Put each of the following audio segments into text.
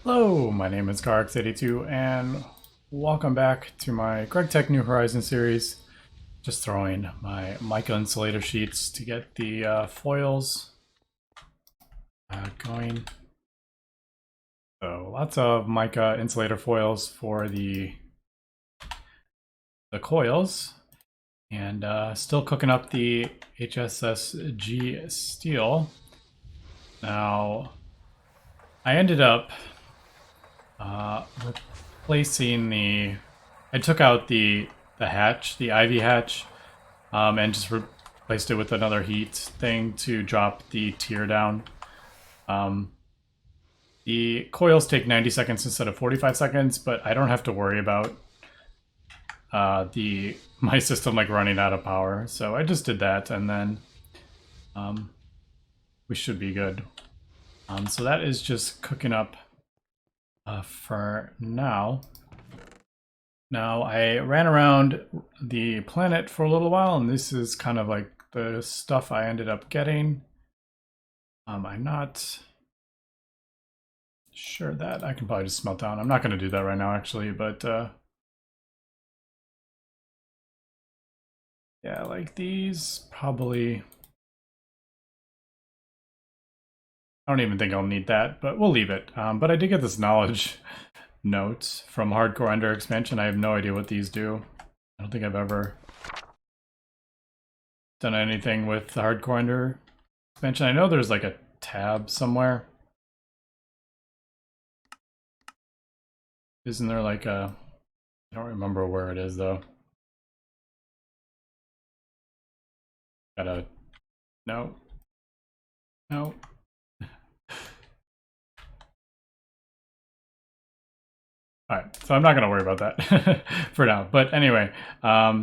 Hello, my name is Gregtech82 and welcome back to my Gregtech New Horizons series. Just throwing my mica insulator sheets to get the foils going. So lots of mica insulator foils for the coils, and still cooking up the HSSG steel. Now I ended up replacing I took out the hatch, the ivy hatch, and just replaced it with another heat thing to drop the tier down. The coils take 90 seconds instead of 45 seconds, but I don't have to worry about my system like running out of power. So I just did that, and then we should be good. So that is just cooking up for now. Now, I ran around the planet for a little while, and this is kind of like the stuff I ended up getting. I'm not sure that I can probably just smelt down. I'm not going to do that right now, actually, but yeah, like these probably. I don't even think I'll need that, but we'll leave it. But I did get this knowledge note from Hardcore Ender expansion. I have no idea what these do. I don't think I've ever done anything with the Hardcore Ender expansion. I know there's like a tab somewhere. Isn't there like a... I don't remember where it is though. Gotta... No. No. Alright, so I'm not going to worry about that for now. But anyway, yeah,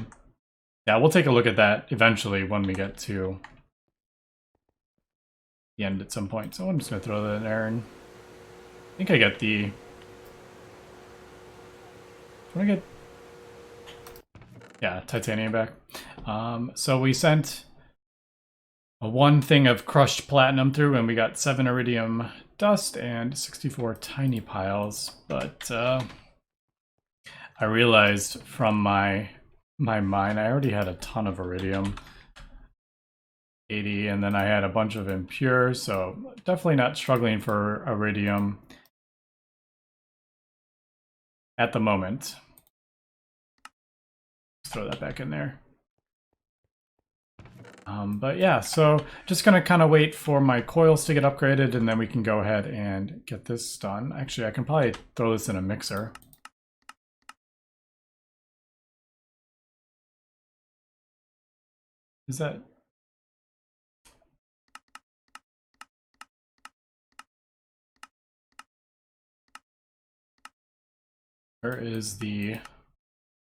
we'll take a look at that eventually when we get to the end at some point. So I'm just going to throw that in there, and I think I get the... Do I get... Yeah, titanium back. So we sent one thing of crushed platinum through, and we got 7 iridium dust and 64 tiny piles, but I realized from my mine I already had a ton of iridium, 80, and then I had a bunch of impure, so definitely not struggling for iridium at the moment. Let's throw that back in there. But yeah, so just gonna kind of wait for my coils to get upgraded, and then we can go ahead and get this done. Actually, I can probably throw this in a mixer. Is that... Where is the...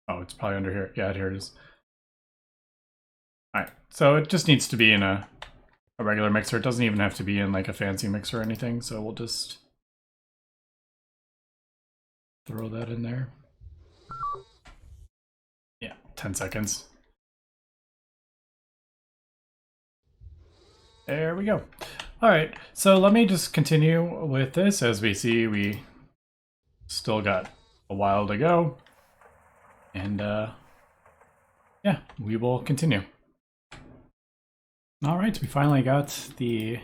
Oh, it's probably under here. Yeah, here it is. Alright, so it just needs to be in a regular mixer. It doesn't even have to be in like a fancy mixer or anything, so we'll just throw that in there. Yeah, 10 seconds. There we go. Alright, so let me just continue with this. As we see, we still got a while to go. And yeah, we will continue. Alright, we finally got the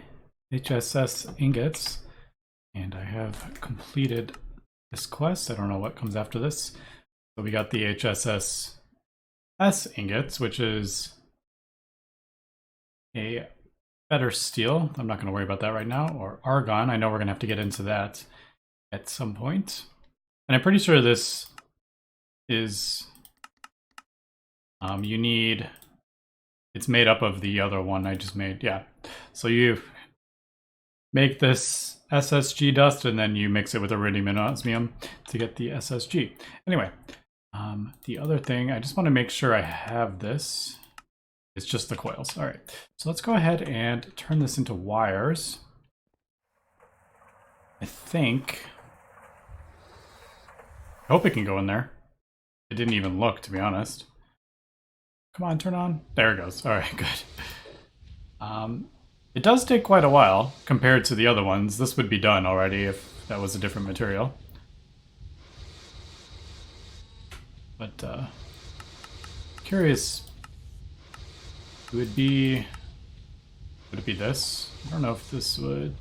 HSS ingots, and I have completed this quest. I don't know what comes after this. So we got the HSS ingots, which is a better steel. I'm not going to worry about that right now. Or argon. I know we're going to have to get into that at some point. And I'm pretty sure this is... you need... It's made up of the other one I just made. Yeah. So you make this SSG dust, and then you mix it with iridium and osmium to get the SSG. Anyway, the other thing, I just want to make sure I have this. It's just the coils. All right. So let's go ahead and turn this into wires. I hope it can go in there. It didn't even look, to be honest. Come on, turn on. There it goes. All right, good. It does take quite a while compared to the other ones. This would be done already if that was a different material. But curious, would it be this? I don't know if this would.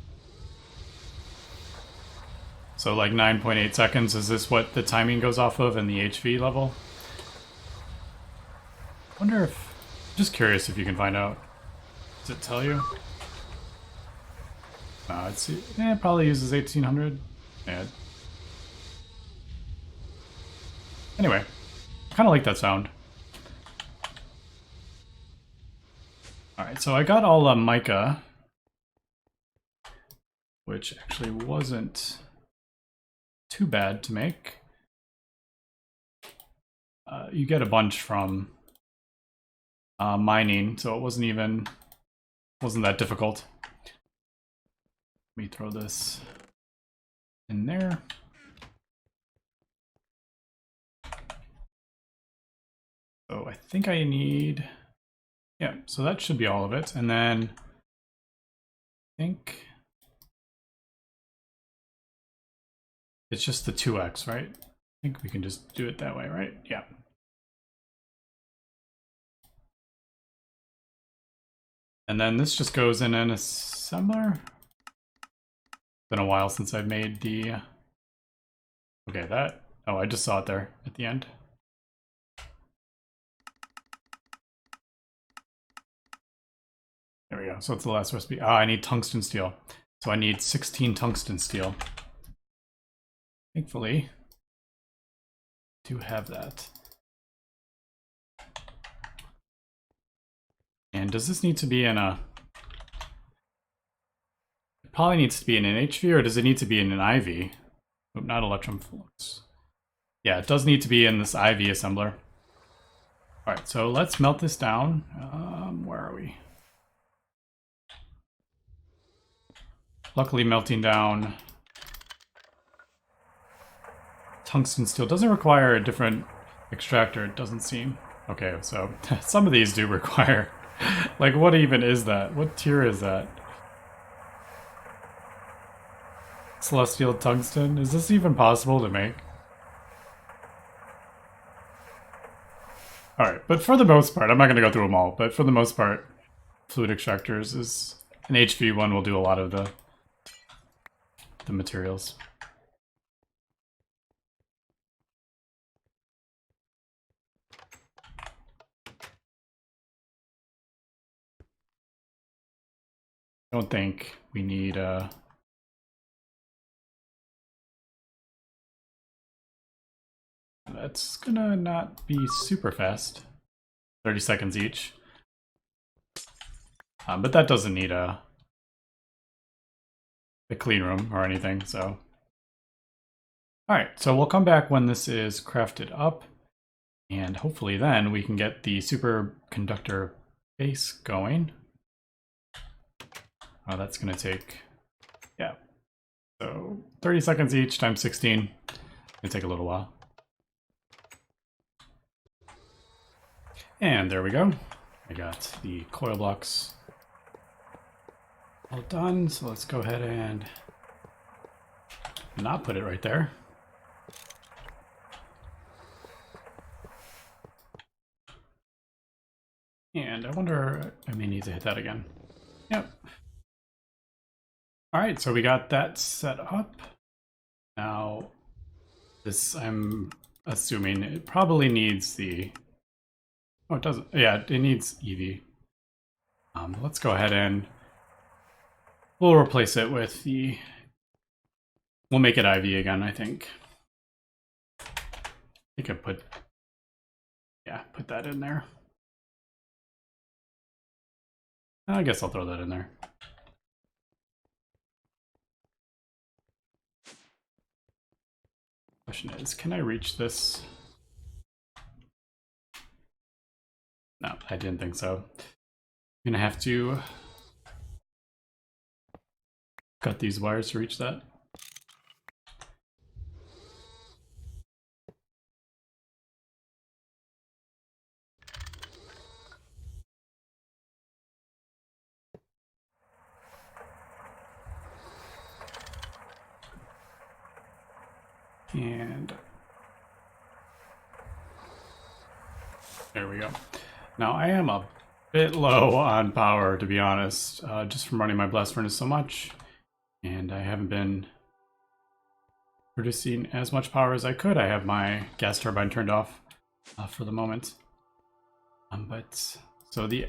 So like 9.8 seconds, is this what the timing goes off of in the HV level? I wonder if, just curious if you can find out. Does it tell you? No, it probably uses 1800. Yeah. Anyway, I kind of like that sound. Alright, so I got all mica, which actually wasn't too bad to make. You get a bunch from mining, so it wasn't that difficult. Let me throw this in there. So I think I need, yeah, so that should be all of it. And then I think it's just the 2x, right? I think we can just do it that way, right? Yeah. And then this just goes in an assembler. It's been a while since I've made the, okay, that, oh, I just saw it there at the end. There we go, so it's the last recipe. Ah, I need tungsten steel. So I need 16 tungsten steel. Thankfully, I do have that. And does this need to be in a... It probably needs to be in an HV, or does it need to be in an IV? Oh, not electrum flux. Yeah, it does need to be in this IV assembler. Alright, so let's melt this down. Where are we? Luckily, melting down tungsten steel doesn't require a different extractor, it doesn't seem. Okay, so some of these do require... Like, what even is that? What tier is that? Celestial tungsten? Is this even possible to make? Alright, but for the most part, I'm not going to go through them all, but for the most part, fluid extractors is... An HV one will do a lot of the materials. I don't think we need that's gonna not be super fast. 30 seconds each. But that doesn't need a clean room or anything, so. Alright, so we'll come back when this is crafted up, and hopefully then we can get the superconductor base going. Oh, that's gonna take, yeah. So 30 seconds each times 16. It'll take a little while. And there we go. I got the coil blocks all done, so let's go ahead and not put it right there. And I wonder, I may need to hit that again. Yep. All right, so we got that set up. Now, this, I'm assuming it probably needs the, oh, it doesn't, yeah, it needs EV. Let's go ahead and we'll replace it with the, we'll make it IV again, I think. I think I put, yeah, put that in there. I guess I'll throw that in there. Question is, can I reach this? No, I didn't think so. I'm gonna have to cut these wires to reach that. And there we go. Now I am a bit low on power, to be honest, just from running my blast furnace so much. And I haven't been producing as much power as I could. I have my gas turbine turned off for the moment. But so the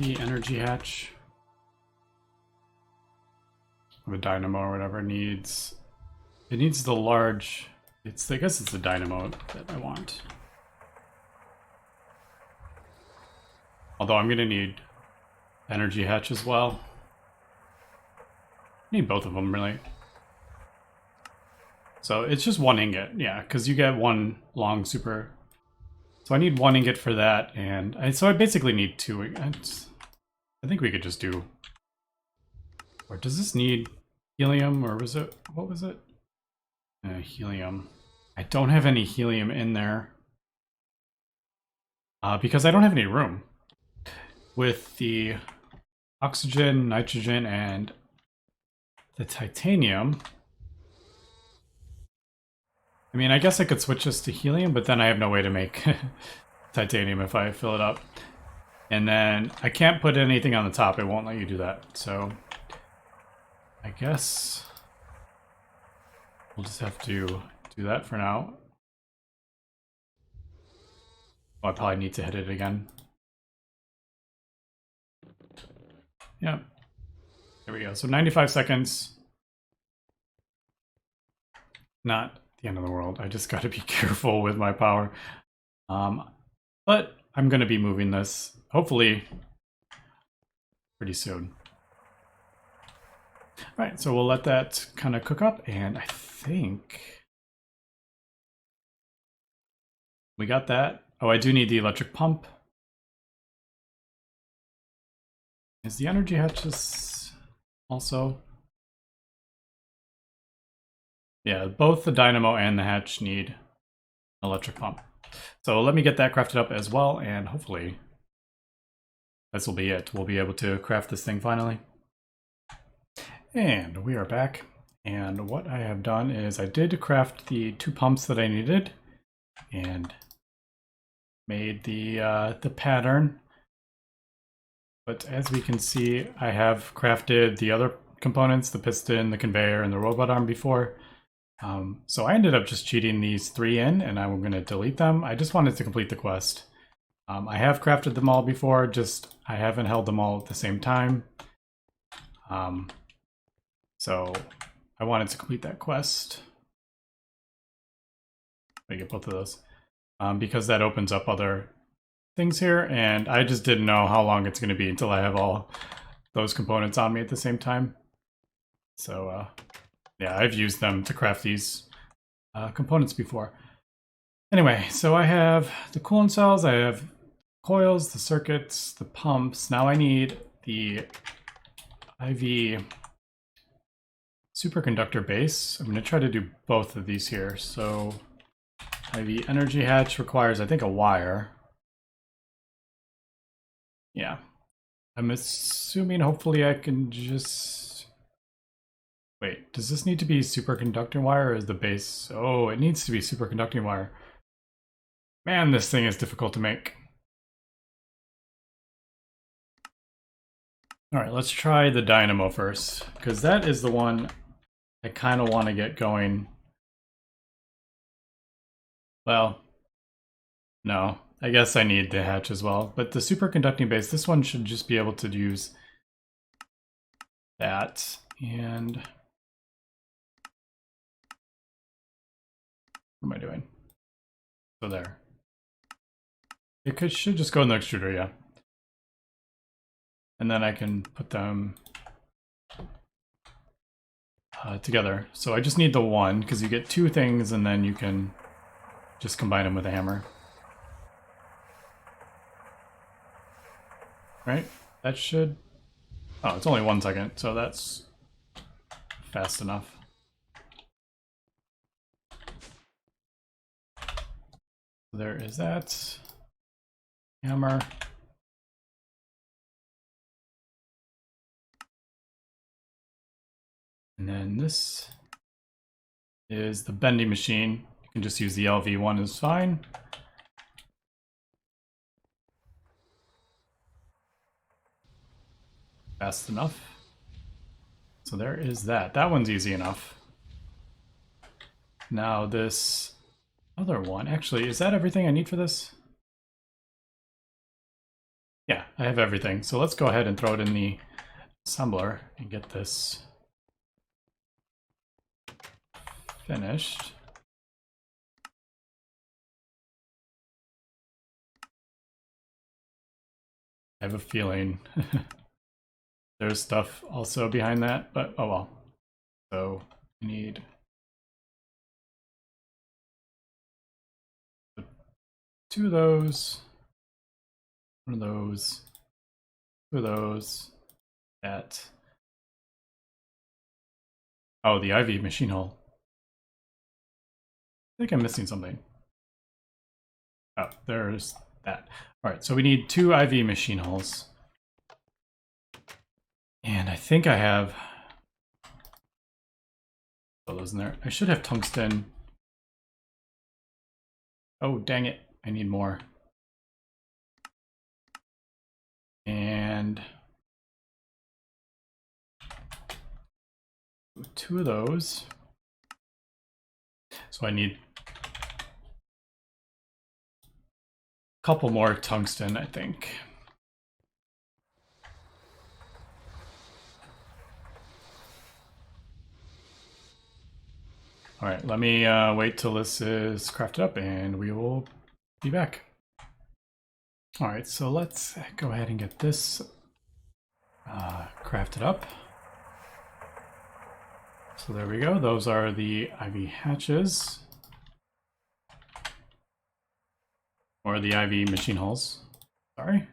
energy hatch, the dynamo or whatever needs, it needs the large, I guess it's the dynamo that I want. Although I'm gonna need energy hatch as well. I need both of them really. So it's just one ingot, yeah, because you get one long super. So I need one ingot for that, and so I basically need two ingots. I think we could just do. Or does this need helium, or was it, what was it? Helium. I don't have any helium in there because I don't have any room. With the oxygen, nitrogen, and the titanium. I mean, I guess I could switch this to helium, but then I have no way to make titanium if I fill it up. And then I can't put anything on the top. It won't let you do that. So I guess we'll just have to do that for now. Oh, I probably need to hit it again. Yep. There we go. So 95 seconds. Not the end of the world. I just got to be careful with my power. But I'm going to be moving this, hopefully, pretty soon. All right, so we'll let that kind of cook up, and I think we got that. Oh, I do need the electric pump. Is the energy hatches also? Yeah, both the dynamo and the hatch need electric pump. So let me get that crafted up as well, and hopefully this will be it. We'll be able to craft this thing finally. And we are back. And what I have done is I did craft the 2 pumps that I needed and made the pattern. But as we can see, I have crafted the other components, the piston, the conveyor, and the robot arm before. So I ended up just cheating these 3 in, and I'm going to delete them. I just wanted to complete the quest. I have crafted them all before, just I haven't held them all at the same time. So I wanted to complete that quest. I get both of those. Because that opens up other things here, and I just didn't know how long it's going to be until I have all those components on me at the same time. So yeah, I've used them to craft these components before. Anyway, so I have the coolant cells, I have coils, the circuits, the pumps. Now I need the IV superconductor base. I'm going to try to do both of these here. So IV energy hatch requires, I think, a wire. Yeah. I'm assuming hopefully I can just... Wait, does this need to be superconducting wire or is the base... Oh, it needs to be superconducting wire. Man, this thing is difficult to make. Alright, let's try the dynamo first, because that is the one I kind of want to get going. Well, no, I guess I need the hatch as well. But the superconducting base, this one should just be able to use that. And what am I doing? So there. It should just go in the extruder, yeah. And then I can put them together. So I just need the one, because you get 2 things and then you can just combine them with a hammer. Right? That should... Oh, it's only 1 second, so that's fast enough. There is that. Hammer. And then this is the bending machine. You can just use the LV one, is fine. Fast enough. So there is that. That one's easy enough. Now this other one, actually, is that everything I need for this? Yeah, I have everything. So let's go ahead and throw it in the assembler and get this finished. I have a feeling there's stuff also behind that, but oh well. So we need two of those, one of those, two of those, that. Oh, the IV machine hull. I think I'm missing something. Oh, there's that. All right, so we need two IV machine hulls. And I think I have all those in there. I should have tungsten. Oh, dang it. I need more. And two of those. So I need a couple more tungsten, I think. All right, let me wait till this is crafted up and we will be back. All right, so let's go ahead and get this crafted up. So there we go. Those are the IV hatches. Or the IV machine hulls. Sorry.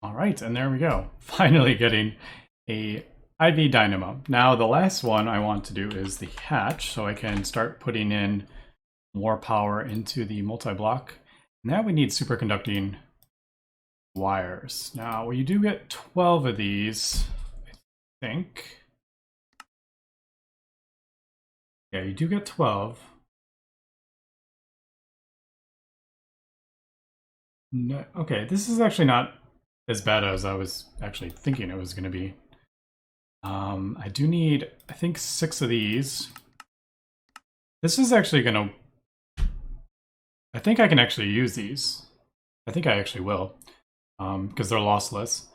All right, and there we go. Finally getting a IV dynamo. Now the last one I want to do is the hatch, so I can start putting in more power into the multi-block. Now we need superconducting wires. Now you do get 12 of these, I think. Yeah, you do get 12. No, okay, this is actually not as bad as I was actually thinking it was going to be. I do need, I think, 6 of these. This is actually going to... I think I can actually use these. I think I actually will, because they're lossless.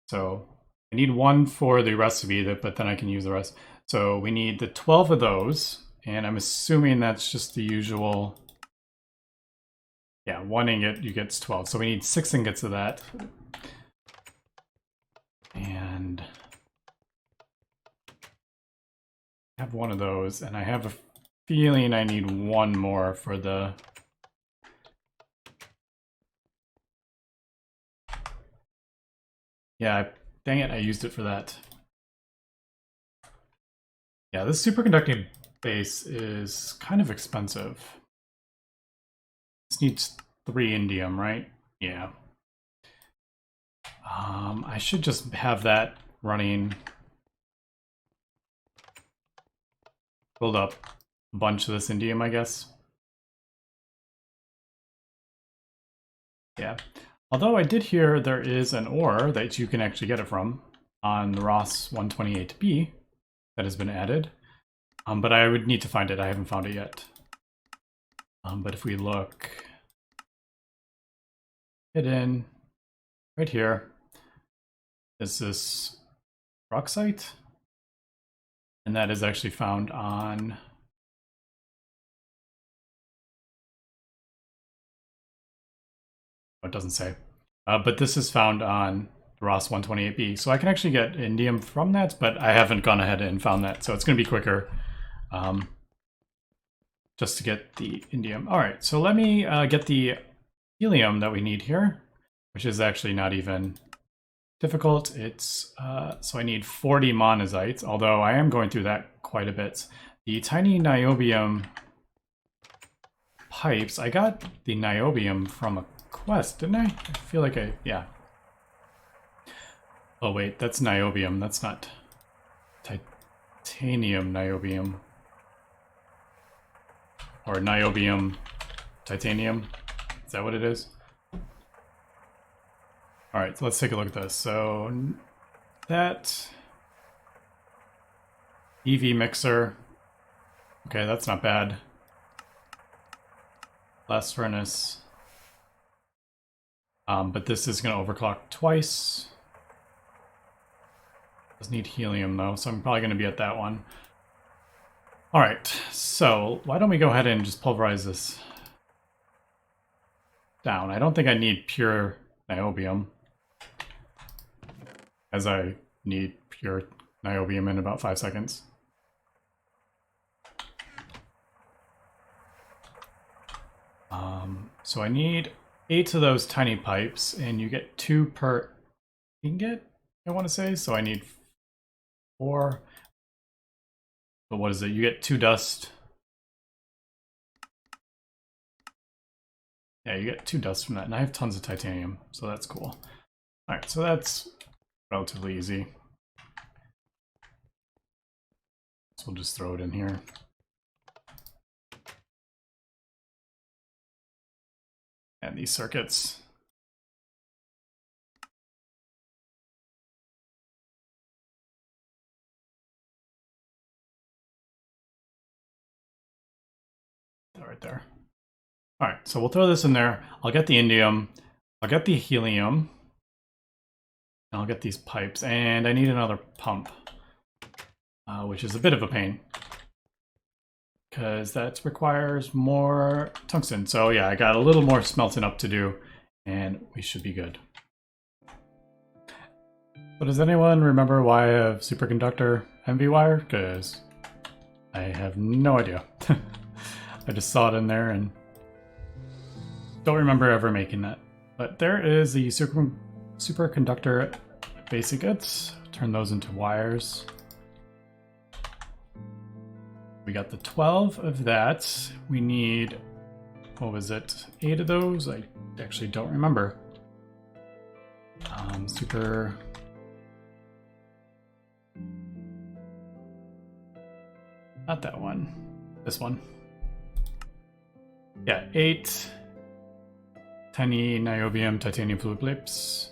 So I need one for the recipe, but then I can use the rest. So we need the 12 of those, and I'm assuming that's just the usual... Yeah, 1 ingot, you get 12. So we need 6 ingots of that. And I have one of those, and I have a feeling I need one more for the... Yeah, dang it, I used it for that. Yeah, this superconducting base is kind of expensive. This needs 3 indium, right? Yeah. I should just have that running. Build up a bunch of this indium, I guess. Yeah. Although I did hear there is an ore that you can actually get it from on the Ross 128B that has been added. But I would need to find it. I haven't found it yet. But if we look hidden right here, is this rockite, and that is actually found on it doesn't say, but this is found on the Ross 128B, so I can actually get indium from that, but I haven't gone ahead and found that, so it's going to be quicker just to get the indium. All right, so let me get the helium that we need here, which is actually not even difficult. It's so I need 40 monazites, although I am going through that quite a bit. The tiny niobium pipes. I got the niobium from a quest, didn't I? I feel like yeah. Oh wait, that's niobium. That's not titanium niobium. Or niobium titanium. Is that what it is? Alright, so let's take a look at this. So that EV mixer. Okay, that's not bad. Blast furnace. But this is going to overclock twice. Does need helium though, so I'm probably going to be at that one. Alright, so why don't we go ahead and just pulverize this down. I don't think I need pure niobium, as I need pure niobium in about 5 seconds. So I need 8 of those tiny pipes, and you get 2 per ingot, I want to say. So I need 4. But what is it? You get 2 dust. Yeah, you get 2 dust from that, and I have tons of titanium, so that's cool. Alright, so that's relatively easy. So we'll just throw it in here. And these circuits. Right there. All right, so we'll throw this in there. I'll get the indium. I'll get the helium. And I'll get these pipes. And I need another pump, which is a bit of a pain, because that requires more tungsten. So yeah, I got a little more smelting up to do, and we should be good. But does anyone remember why I have superconductor MV wire? Because I have no idea. I just saw it in there and don't remember ever making that. But there is the superconductor basic goods. Turn those into wires. We got the 12 of that. We need, what was it, 8 of those? I actually don't remember. Not that one. This one. Yeah, 8 tiny niobium titanium fluid blips.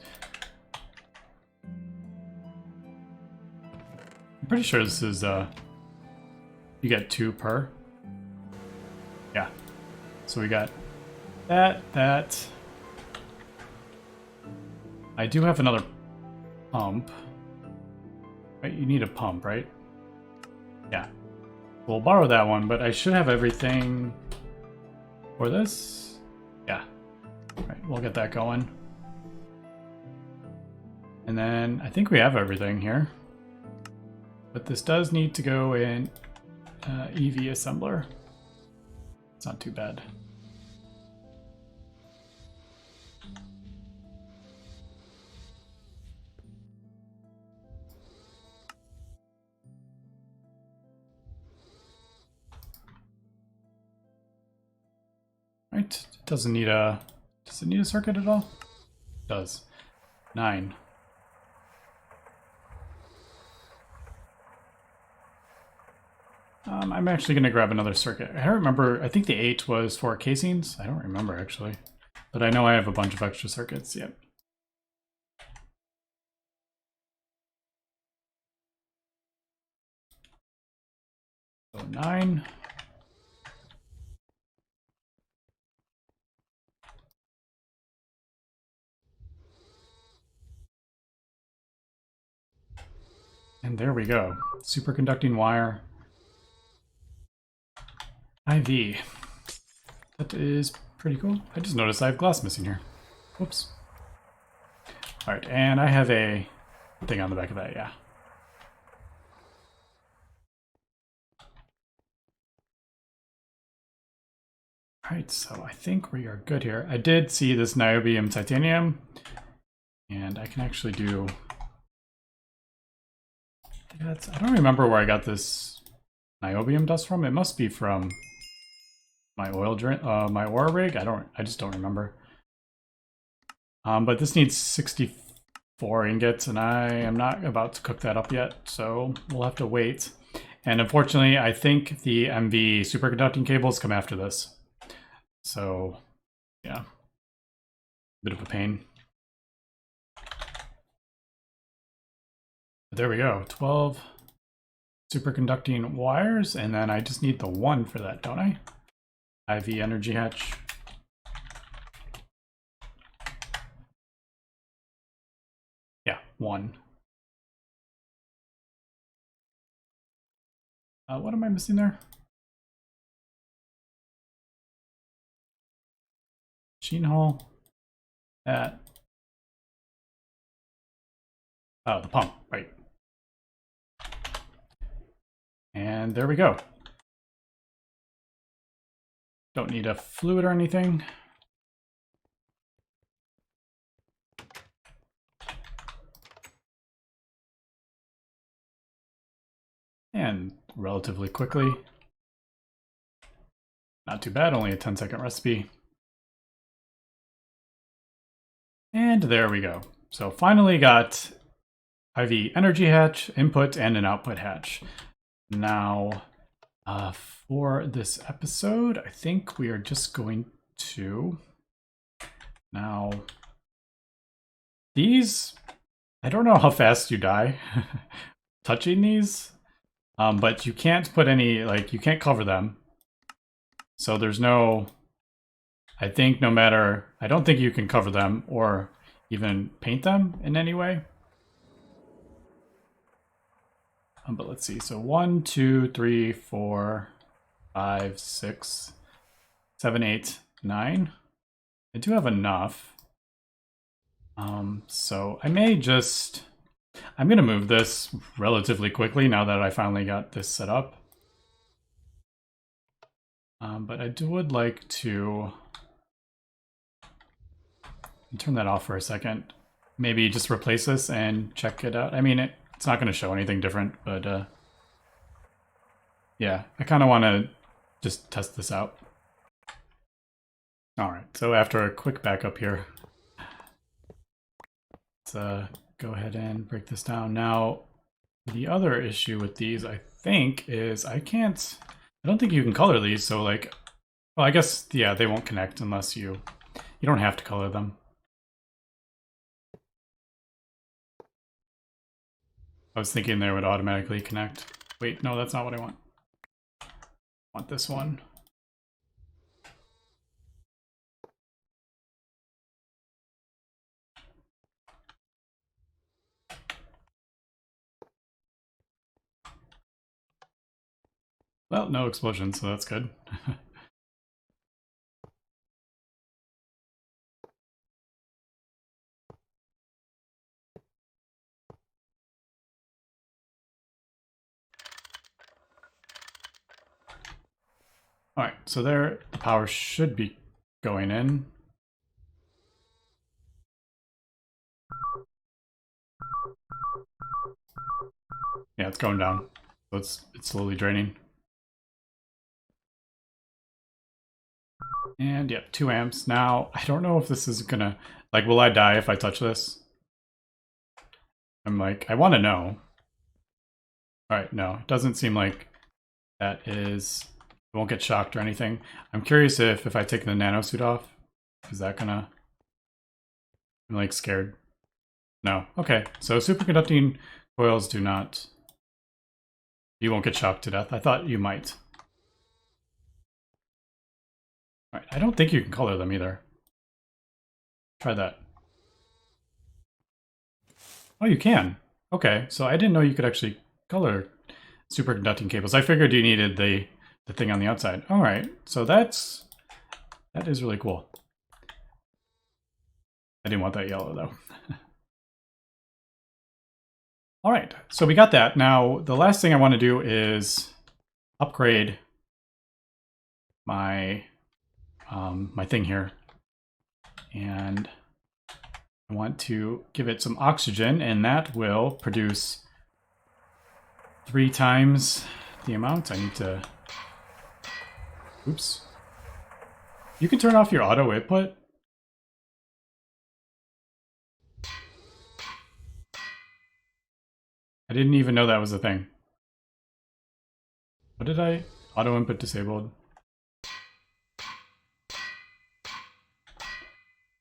I'm pretty sure this is you get 2 per. Yeah. So we got that. I do have another pump. Right, you need a pump, right? Yeah. We'll borrow that one, but I should have everything for this. Yeah. All right, we'll get that going. And then I think we have everything here. But this does need to go in EV assembler. It's not too bad. Right, it doesn't need a, does it need a circuit at all? It does. 9. I'm actually going to grab another circuit. I don't remember, I think the 8 was for casings. I don't remember actually, but I know I have a bunch of extra circuits. Yep. So 9. And there we go. Superconducting wire. IV. That is pretty cool. I just noticed I have glass missing here. Whoops. Alright, and I have a thing on the back of that, yeah. Alright, so I think we are good here. I did see this niobium titanium, and I can actually do... I don't remember where I got this niobium dust from. It must be from my my ore rig. I just don't remember. But this needs 64 ingots, and I am not about to cook that up yet, so we'll have to wait. And unfortunately, I think the MV superconducting cables come after this. So, yeah. Bit of a pain. But there we go. 12 superconducting wires, and then I just need the 1 for that, don't I? IV energy hatch. Yeah, 1. What am I missing there? Machine hull. That. Oh, the pump, right. And there we go. Don't need a fluid or anything. And relatively quickly. Not too bad, only a 10-second recipe. And there we go. So finally got IV energy hatch, input, and an output hatch. Now, for this episode, I think we are just going to... Now, these, I don't know how fast you die touching these, but you can't put any, like, you can't cover them. So there's no, I think no matter, I don't think you can cover them or even paint them in any way. But let's see, so 1, 2, 3, 4, 5, 6, 7, 8, 9. I do have enough. So I may just, I'm gonna move this relatively quickly now that I finally got this set up. But I would like to turn that off for a second. Maybe just replace this and check it out. I mean, it's not going to show anything different, but yeah, I kind of want to just test this out. All right, so after a quick backup here, let's go ahead and break this down. Now, the other issue with these, I think, is I don't think you can color these, so like, well, I guess, yeah, they won't connect unless you don't have to color them. I was thinking they would automatically connect. Wait, no, that's not what I want. I want this one. Well, no explosions, so that's good. All right, so there, the power should be going in. Yeah, it's going down. So it's slowly draining. And yeah, 2 amps. Now, I don't know if this is gonna, like, will I die if I touch this? I'm like, I want to know. All right, no, it doesn't seem like that is, it won't get shocked or anything. I'm curious if I take the nanosuit off, is that gonna, I'm like scared. No, okay, so superconducting coils do not, you won't get shocked to death. I thought you might. All right, I don't think you can color them either. Try that. Oh, you can. Okay, so I didn't know you could actually color superconducting cables. I figured you needed the thing on the outside. All right, so that is really cool. I didn't want that yellow though. All right, so we got that. Now, the last thing I want to do is upgrade my my thing here, and I want to give it some oxygen, and that will produce 3 times the amount. I need to, oops, You can turn off your auto input. I didn't even know that was a thing. What did I? Auto input disabled.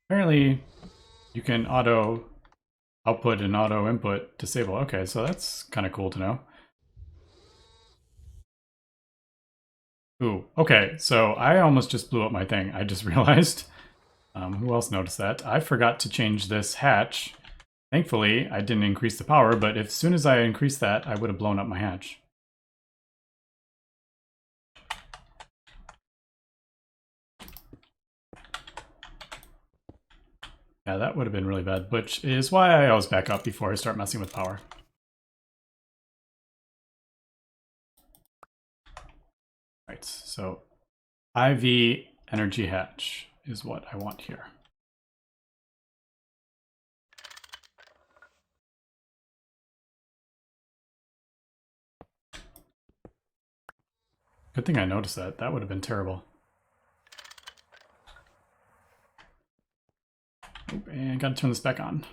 Apparently, you can auto output and auto input disable. Okay, so that's kind of cool to know. Ooh, okay, so I almost just blew up my thing. I just realized. Who else noticed that? I forgot to change this hatch. Thankfully, I didn't increase the power, but as soon as I increased that, I would have blown up my hatch. Yeah, that would have been really bad, which is why I always back up before I start messing with power. Right, so IV energy hatch is what I want here. Good thing I noticed that. That would have been terrible. Oop, and gotta turn this back on.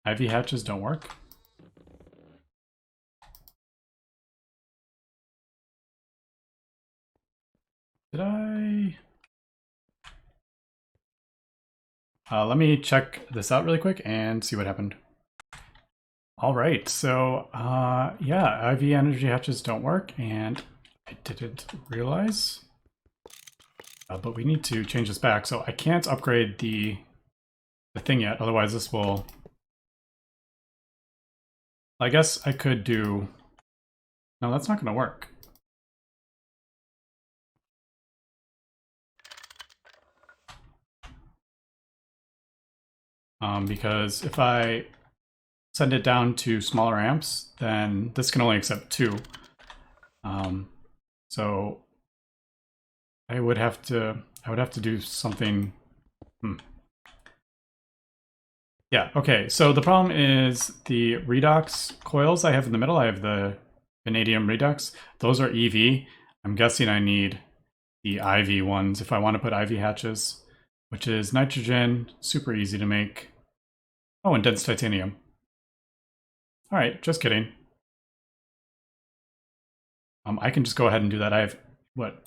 IV hatches don't work. Did I? Let me check this out really quick and see what happened. All right, so yeah, IV energy hatches don't work, and I didn't realize. But we need to change this back, so I can't upgrade the thing yet, otherwise this will... I guess I could do... No, that's not going to work. Because if I send it down to smaller amps, then this can only accept 2. So I would have to do something. Yeah, okay. So the problem is the redox coils I have in the middle. I have the vanadium redox. Those are EV. I'm guessing I need the IV ones if I want to put IV hatches, which is nitrogen, super easy to make. Oh, and dense titanium. All right, just kidding. I can just go ahead and do that. I have, what?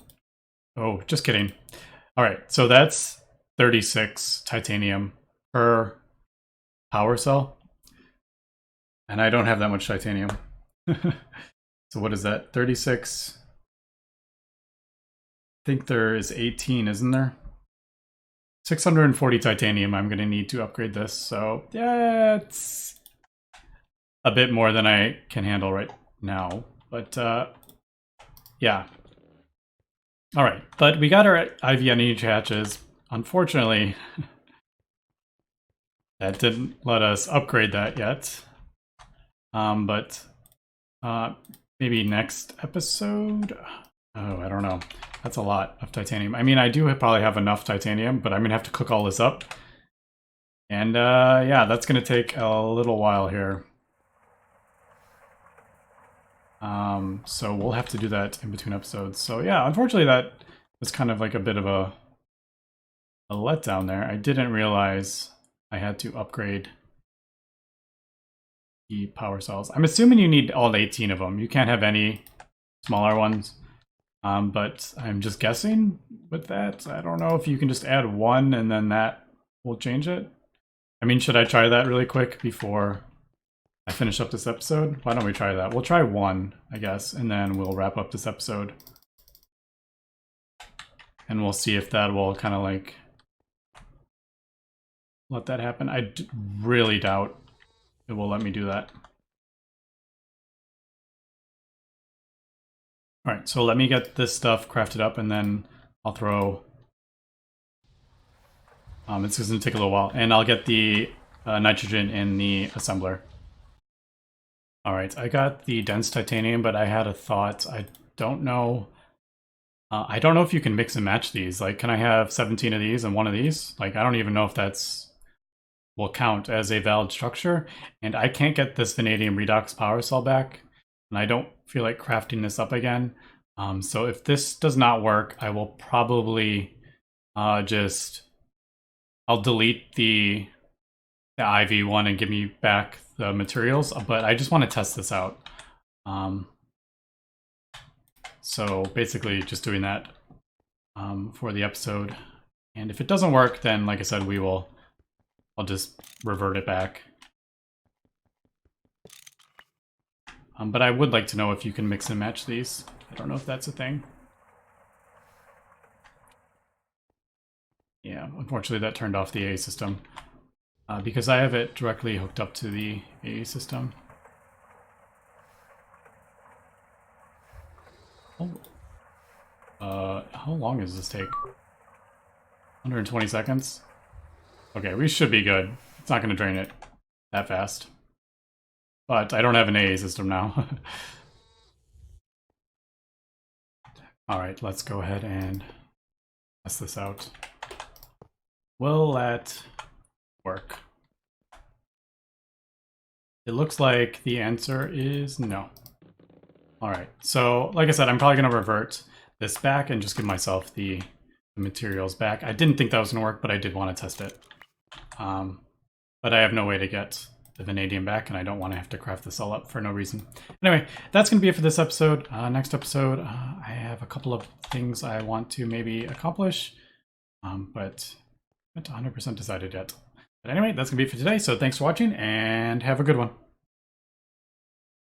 Oh, just kidding. All right, so that's 36 titanium per power cell. And I don't have that much titanium. So what is that? 36? I think there is 18, isn't there? 640 titanium I'm going to need to upgrade this. So yeah, it's a bit more than I can handle right now. But yeah. All right, but we got our IV energy hatches. Unfortunately, that didn't let us upgrade that yet. But maybe next episode? Oh, I don't know. That's a lot of titanium. I mean, I do probably have enough titanium, but I'm going to have to cook all this up. And yeah, that's going to take a little while here. So we'll have to do that in between episodes. So yeah, unfortunately that was kind of like a bit of a letdown there. I didn't realize I had to upgrade the power cells. I'm assuming you need all 18 of them. You can't have any smaller ones. But I'm just guessing with that. I don't know if you can just add 1 and then that will change it. I mean, should I try that really quick before I finish up this episode? Why don't we try that? We'll try 1, I guess, and then we'll wrap up this episode. And we'll see if that will kind of like let that happen. I really doubt it will let me do that. All right, so let me get this stuff crafted up and then I'll throw... it's going to take a little while. And I'll get the nitrogen in the assembler. All right, I got the dense titanium, but I had a thought. I don't know. I don't know if you can mix and match these. Like, can I have 17 of these and 1 of these? Like, I don't even know if that's will count as a valid structure. And I can't get this vanadium redox power cell back, and I don't feel like crafting this up again. So if this does not work, I will probably I'll delete the IV one and give me back the materials, but I just want to test this out. So basically just doing that for the episode. And if it doesn't work, then like I said, I'll just revert it back. But I would like to know if you can mix and match these. I don't know if that's a thing. Yeah, unfortunately that turned off the AA system. Because I have it directly hooked up to the AA system. How long does this take? 120 seconds? Okay, we should be good. It's not going to drain it that fast. But I don't have an AA system now. Alright, let's go ahead and test this out. Will that work? It looks like the answer is no. Alright, so like I said, I'm probably going to revert this back and just give myself the materials back. I didn't think that was going to work, but I did want to test it. But I have no way to get the vanadium back, and I don't want to have to craft this all up for no reason. Anyway, that's going to be it for this episode. Next episode, I have a couple of things I want to maybe accomplish, but I haven't 100% decided yet. But anyway, that's going to be it for today, so thanks for watching, and have a good one.